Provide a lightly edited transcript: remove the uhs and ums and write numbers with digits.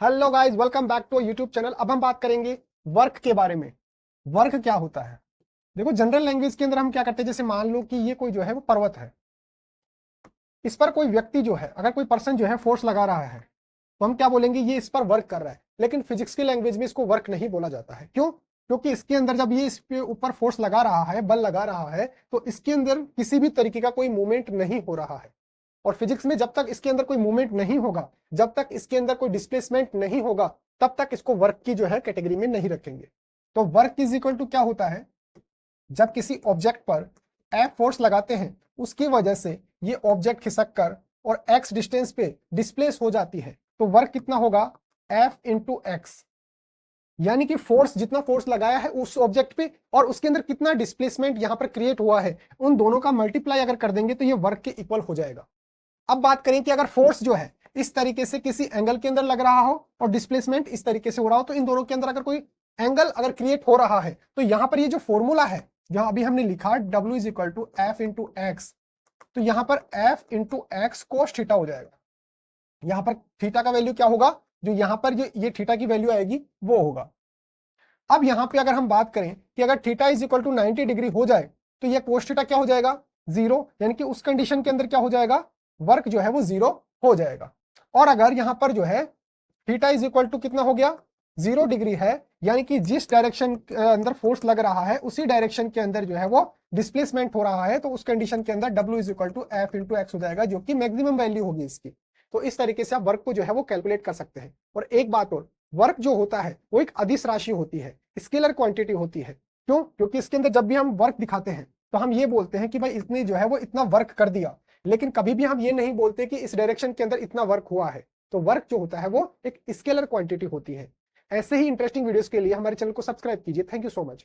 Hello guys, welcome back to YouTube channel. अब हम बात करेंगे वर्क के बारे में। वर्क क्या होता है? देखो, जनरल लैंग्वेज के अंदर हम क्या करते हैं, जैसे मान लो कि ये कोई जो है वो पर्वत है, इस पर कोई व्यक्ति जो है, अगर कोई पर्सन जो है फोर्स लगा रहा है तो हम क्या बोलेंगे, ये इस पर वर्क कर रहा है। लेकिन फिजिक्स की लैंग्वेज में इसको वर्क नहीं बोला जाता है। क्यों? क्योंकि इसके अंदर जब ये इस पे ऊपर फोर्स लगा रहा है, बल लगा रहा है, तो इसके अंदर किसी भी तरीके का कोई मूवमेंट नहीं हो रहा है। और फिजिक्स में जब तक इसके अंदर कोई मूवमेंट नहीं होगा, जब तक इसके अंदर कोई डिस्प्लेसमेंट नहीं होगा, तब तक इसको वर्क की जो है कैटेगरी में नहीं रखेंगे। तो वर्क इज इक्वल टू क्या होता है, जब किसी ऑब्जेक्ट पर एफ फोर्स लगाते हैं, उसकी वजह से ये ऑब्जेक्ट खिसक कर और एक्स डिस्टेंस पे डिस्प्लेस हो जाती है, तो वर्क कितना होगा, एफ इंटू एक्स। यानी कि फोर्स, जितना फोर्स लगाया है उस ऑब्जेक्ट पे और उसके अंदर कितना डिस्प्लेसमेंट यहां पर क्रिएट हुआ है, उन दोनों का मल्टीप्लाई अगर कर देंगे तो ये वर्क के इक्वल हो जाएगा। अब बात करें कि अगर फोर्स जो है इस तरीके से किसी एंगल के अंदर लग रहा हो और डिस्प्लेसमेंट इस तरीके से हो रहा हो, तो इन दोनों के अंदर अगर कोई एंगल अगर क्रिएट हो रहा है, तो यहां पर ये जो फॉर्मूला है, जहां अभी हमने लिखा W is equal to F into X, तो यहां पर F into X cos theta हो जाएगा। यहां पर थीटा का वैल्यू क्या होगा, जो यहां पर ये थीटा की वैल्यू आएगी वो होगा। अब यहां पे अगर हम बात करें कि अगर theta is equal to 90 degree हो जाए, तो ये कोस थीटा क्या हो जाएगा, जीरो। यानी कि उस कंडीशन के अंदर क्या हो जाएगा, वर्क जो है वो जीरो हो जाएगा। और अगर यहां पर जो है थीटा इज इक्वल टू कितना हो गया, 0 डिग्री है, यानी कि जिस डायरेक्शन के अंदर फोर्स लग रहा है उसी डायरेक्शन के अंदर जो है वो डिस्प्लेसमेंट हो रहा है, तो उस कंडीशन के अंदर W is equal to F into X हो जाएगा, जो कि मैक्सिमम वैल्यू होगी इसकी। तो इस तरीके से आप वर्क को जो है वो कैलकुलेट कर सकते हैं। और एक बात और, वर्क जो होता है वो एक अदिश राशि होती है, स्केलर क्वांटिटी होती है। क्यों? क्योंकि इसके अंदर जब भी हम वर्क दिखाते हैं तो हम ये बोलते हैं कि भाई इसने जो है वो इतना वर्क कर दिया, लेकिन कभी भी हम ये नहीं बोलते कि इस डायरेक्शन के अंदर इतना वर्क हुआ है। तो वर्क जो होता है वो एक स्केलर क्वांटिटी होती है। ऐसे ही इंटरेस्टिंग वीडियोस के लिए हमारे चैनल को सब्सक्राइब कीजिए। Thank you so much.